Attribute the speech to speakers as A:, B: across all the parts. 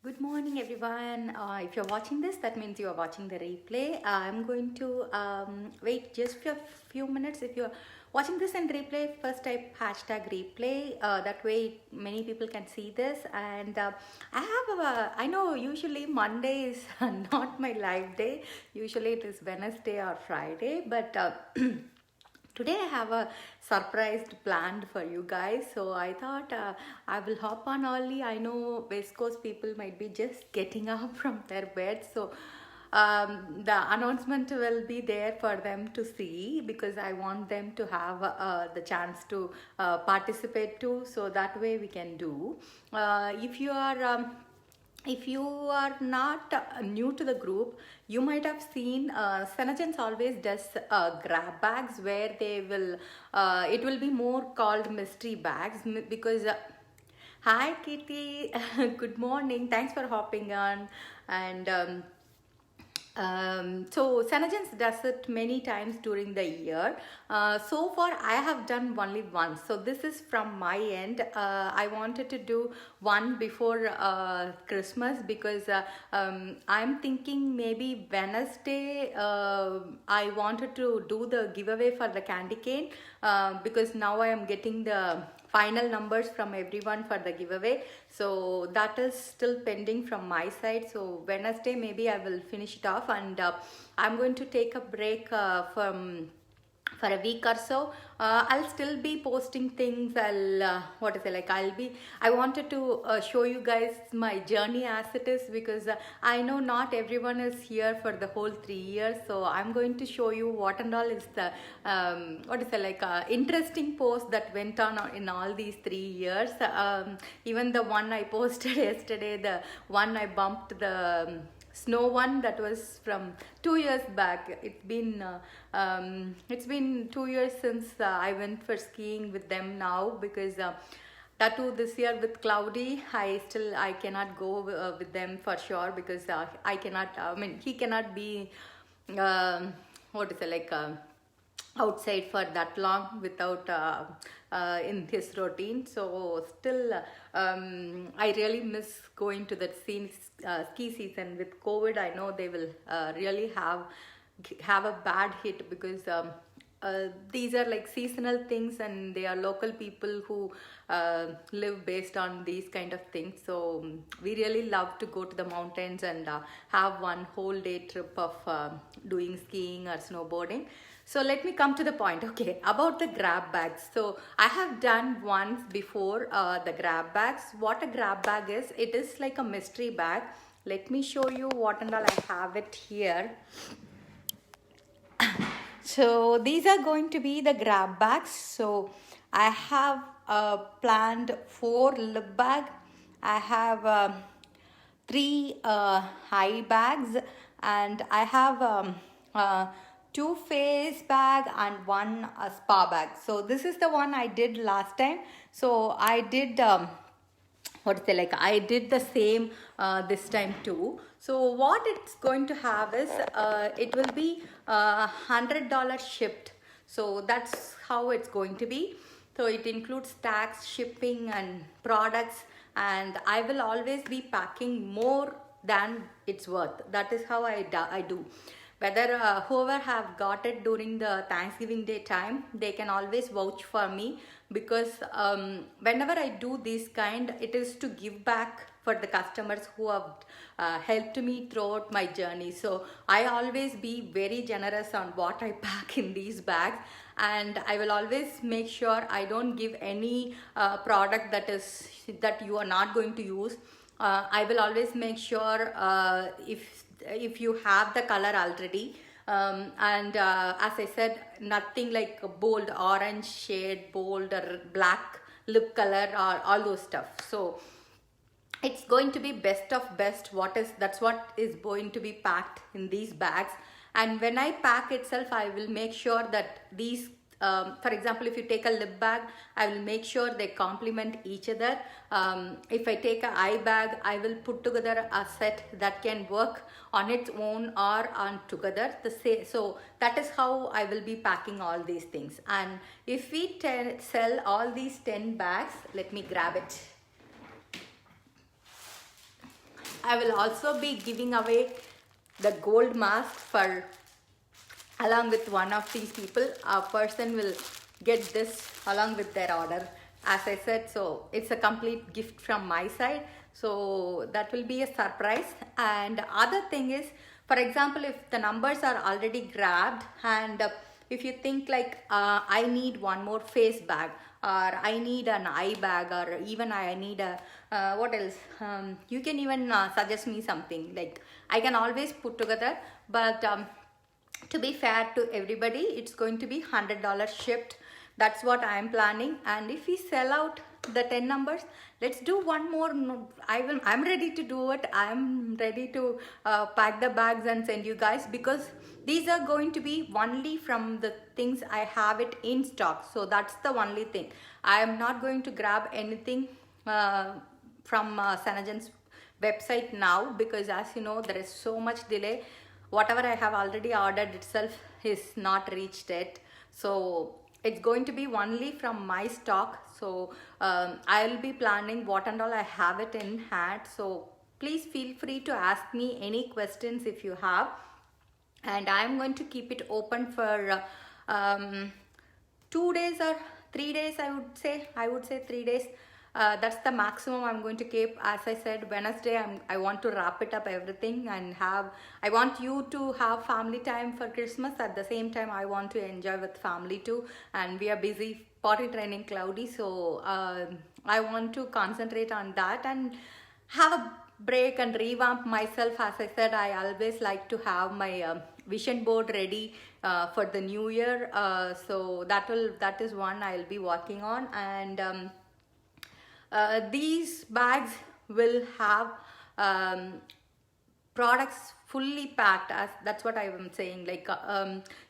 A: Good morning, everyone. If you're watching this, that means you are watching the replay. I'm going to wait just for a few minutes. If you're watching this in replay, first type hashtag replay. That way, many people can see this. And I know usually Monday is not my live day. Usually it is Wednesday or Friday, but today I have a surprise planned for you guys, so I thought I will hop on early. I know West Coast people might be just getting up from their beds, so the announcement will be there for them to see because I want them to have the chance to participate too, so that way we can do. If you are not new to the group, you might have seen Senagents always does grab bags where they will it will be more called mystery bags because hi Kitty, good morning, thanks for hopping on. And so Senagents does it many times during the year. So far I have done only once. So this is from my end. I wanted to do one before Christmas because I'm thinking maybe Wednesday I wanted to do the giveaway for the candy cane because now I am getting the final numbers from everyone for the giveaway, so that is still pending from my side. So Wednesday maybe I will finish it off, and I'm going to take a break from for a week or so. I'll still be posting things. I wanted to show you guys my journey as it is because I know not everyone is here for the whole 3 years, so I'm going to show you what and all is the interesting post that went on in all these 3 years. Even the one I posted yesterday, the one I bumped the snow one, that was from 2 years back. It's been 2 years since I went for skiing with them now because that too this year with cloudy I cannot go with them for sure because I cannot he cannot be what is it like outside for that long without in his routine. So still I really miss going to that ski season. With COVID, I know they will really have a bad hit because these are like seasonal things and they are local people who live based on these kind of things. So we really love to go to the mountains and have one whole day trip of doing skiing or snowboarding. So let me come to the point. Okay, about the grab bags. So I have done once before the grab bags. What a grab bag is, it is like a mystery bag. Let me show you what and all. I have it here. So these are going to be the grab bags. So I have planned 4 lip bag. I have 3 high bags, and I have 2 face bag and 1 spa bag. So this is the one I did last time. So I did I did the same this time too. So what it's going to have is it will be $100 shipped. So that's how it's going to be. So it includes tax, shipping and products, and I will always be packing more than it's worth. That is how I do. Whether whoever have got it during the Thanksgiving Day time, they can always vouch for me because whenever I do this kind, it is to give back for the customers who have helped me throughout my journey. So I always be very generous on what I pack in these bags, and I will always make sure I don't give any product that you are not going to use. I will always make sure if you have the color already, and as I said, nothing like a bold orange shade, bold or black lip color or all those stuff. So it's going to be best of best. That's what is going to be packed in these bags. And when I pack itself, I will make sure that these for example, if you take a lip bag, I will make sure they complement each other. If I take an eye bag, I will put together a set that can work on its own or on together. So that is how I will be packing all these things. And if we sell all these 10 bags, let me grab it. I will also be giving away the gold mask for along with one of these people. A person will get this along with their order, as I said. So it's a complete gift from my side, so that will be a surprise. And other thing is, for example, if the numbers are already grabbed, and if you think like I need one more face bag, or I need an eye bag, or even I need a what else, you can even suggest me something, like I can always put together. But to be fair to everybody, it's going to be $100 shipped. That's what I am planning. And if we sell out the 10 numbers, let's do one more. I'm ready to do it. I'm ready to pack the bags and send you guys, because these are going to be only from the things I have it in stock. So that's the only thing. I am not going to grab anything from Sanajan's website now, because as you know, there is so much delay. Whatever I have already ordered itself is not reached yet. So it's going to be only from my stock. So I'll be planning what and all I have it in hand. So please feel free to ask me any questions if you have. And I'm going to keep it open for 2 days or 3 days, I would say 3 days. That's the maximum I'm going to keep. As I said, Wednesday I want to wrap it up everything, and I want you to have family time for Christmas. At the same time, I want to enjoy with family too, and we are busy potty training Cloudy, so I want to concentrate on that and have a break and revamp myself. As I said, I always like to have my vision board ready for the new year, so that is one I'll be working on. And these bags will have products fully packed, as that's what I am saying. Like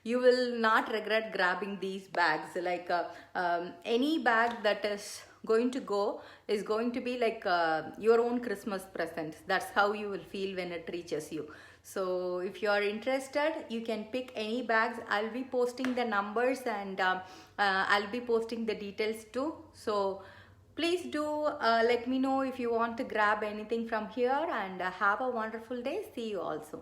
A: you will not regret grabbing these bags. Like any bag that is going to go is going to be like your own Christmas present. That's how you will feel when it reaches you. So if you are interested, you can pick any bags. I'll be posting the numbers, and I'll be posting the details too. So please do let me know if you want to grab anything from here, and have a wonderful day. See you all soon.